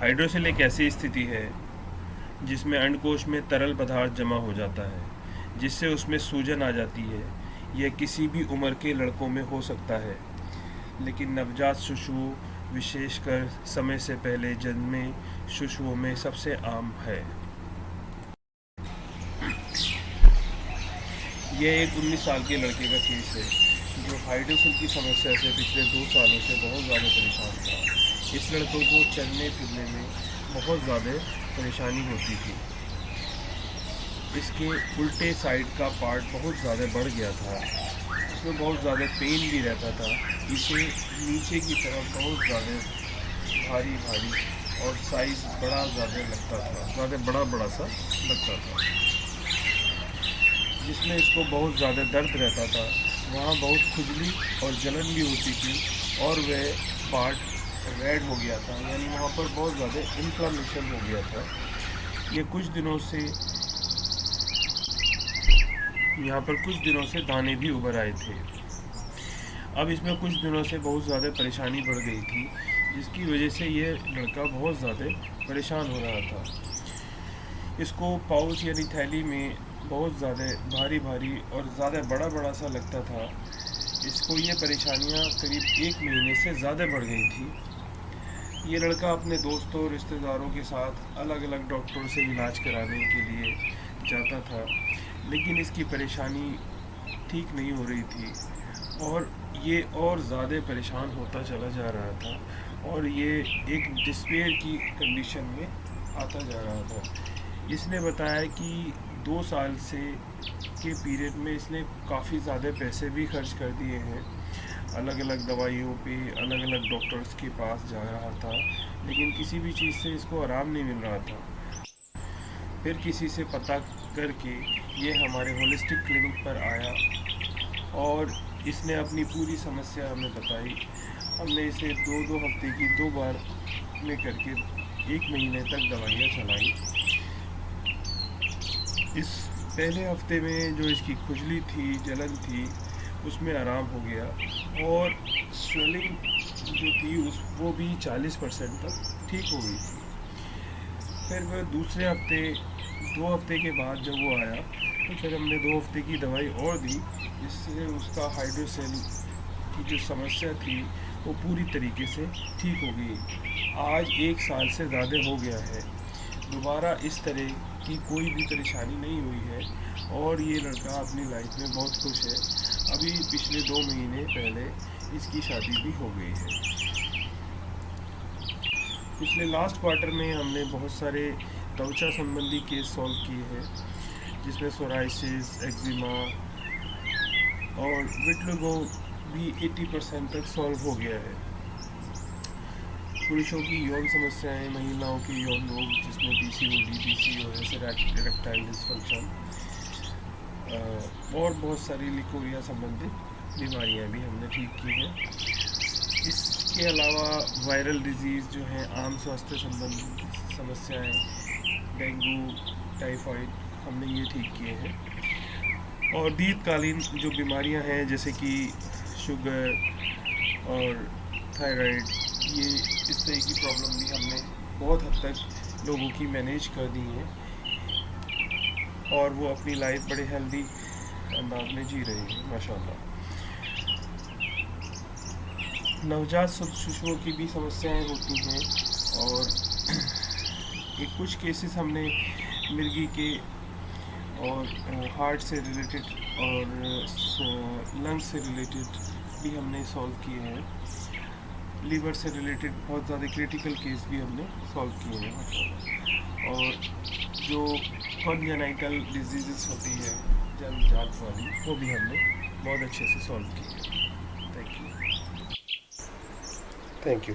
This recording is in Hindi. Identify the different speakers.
Speaker 1: हाइड्रोसेल एक ऐसी स्थिति है जिसमें अंडकोश में तरल पदार्थ जमा हो जाता है, जिससे उसमें सूजन आ जाती है। यह किसी भी उम्र के लड़कों में हो सकता है, लेकिन नवजात शिशुओं, विशेषकर समय से पहले जन्मे शिशुओं में सबसे आम है। यह एक 19 साल के लड़के का केस है जो हाइड्रोसेल की समस्या से पिछले 2 सालों से बहुत ज़्यादा परेशान था। इस लड़के को चलने फिरने में बहुत ज़्यादा परेशानी होती थी। इसके उल्टे साइड का पार्ट बहुत ज़्यादा बढ़ गया था। इसमें बहुत ज़्यादा पेन भी रहता था। इसे नीचे की तरफ बहुत ज़्यादा भारी भारी और साइज़ बड़ा ज़्यादा लगता था, ज़्यादा बड़ा सा लगता था, जिसमें इसको बहुत ज़्यादा दर्द रहता था। वहाँ बहुत खुजली और जलन भी होती थी और वह पार्ट रेड हो गया था, यानी वहाँ पर बहुत ज़्यादा इन्फ्लामेशन हो गया था। ये यहाँ पर कुछ दिनों से दाने भी उभर आए थे। अब इसमें कुछ दिनों से बहुत ज़्यादा परेशानी बढ़ गई थी, जिसकी वजह से ये लड़का बहुत ज़्यादा परेशान हो रहा था। इसको पाउच यानी थैली में बहुत ज़्यादा भारी भारी और ज़्यादा बड़ा सा लगता था। इसको ये परेशानियाँ करीब 1 महीने से ज़्यादा बढ़ गई थी। ये लड़का अपने दोस्तों रिश्तेदारों के साथ अलग अलग डॉक्टरों से इलाज कराने के लिए जाता था, लेकिन इसकी परेशानी ठीक नहीं हो रही थी और ये और ज़्यादा परेशान होता चला जा रहा था और ये एक डिस्पेयर की कंडीशन में आता जा रहा था। इसने बताया कि 2 साल से के पीरियड में इसने काफ़ी ज़्यादा पैसे भी खर्च कर दिए हैं। अलग अलग दवाइयों पे अलग अलग डॉक्टर्स के पास जा रहा था, लेकिन किसी भी चीज़ से इसको आराम नहीं मिल रहा था। फिर किसी से पता करके ये हमारे होलिस्टिक क्लिनिक पर आया और इसने अपनी पूरी समस्या हमें बताई। हमने इसे 2-2 हफ्ते की 2 बार में करके 1 महीने तक दवाइयाँ चलाई। इस पहले हफ्ते में जो इसकी खुजली थी, जलन थी, उसमें आराम हो गया और स्वेलिंग जो थी वो भी 40% तक ठीक हो गई थी। फिर वह दूसरे हफ्ते 2 हफ्ते के बाद जब वो आया तो फिर हमने 2 हफ्ते की दवाई और दी, जिससे उसका हाइड्रोसेल की जो समस्या थी वो पूरी तरीके से ठीक हो गई। आज 1 साल से ज़्यादा हो गया है। दोबारा इस तरह की कोई भी परेशानी नहीं हुई है और ये लड़का अपनी लाइफ में बहुत खुश है। अभी पिछले 2 महीने पहले इसकी शादी भी हो गई है। पिछले लास्ट क्वार्टर में हमने बहुत सारे त्वचा संबंधी केस सॉल्व किए हैं, जिसमें सोराइसिस, एक्जिमा और विटिलिगो भी 80% तक सॉल्व हो गया है। पुरुषों की यौन समस्याएं, महिलाओं के यौन रोग जिसमें पीसीओडी, पीसीओएस, इरेक्टाइल डिसफंक्शन और बहुत सारी लिकोरिया संबंधित बीमारियां भी हमने ठीक की हैं। इसके अलावा वायरल डिजीज़ जो हैं, आम स्वास्थ्य संबंधी समस्याएं, डेंगू, टाइफाइड, हमने ये ठीक किए हैं। और दीर्घकालीन जो बीमारियां हैं जैसे कि शुगर और थायराइड, ये इस तरह की प्रॉब्लम भी हमने बहुत हद तक लोगों की मैनेज कर दी है और वो अपनी लाइफ बड़े हेल्दी अंदाज में जी रहे हैं माशाल्लाह। नवजात शिशुओं की भी समस्याएं होती हैं और एक कुछ केसेस हमने मिर्गी के और हार्ट से रिलेटेड और लंग से रिलेटेड भी हमने सॉल्व किए हैं। लीवर से रिलेटेड बहुत ज़्यादा क्रिटिकल केस भी हमने सॉल्व किए हैं माशाल्लाह। और जो कॉन्जेनाइटल डिजीज़ होती है जन्मजात वाली, वो भी हमने बहुत अच्छे से सॉल्व की है। Thank you.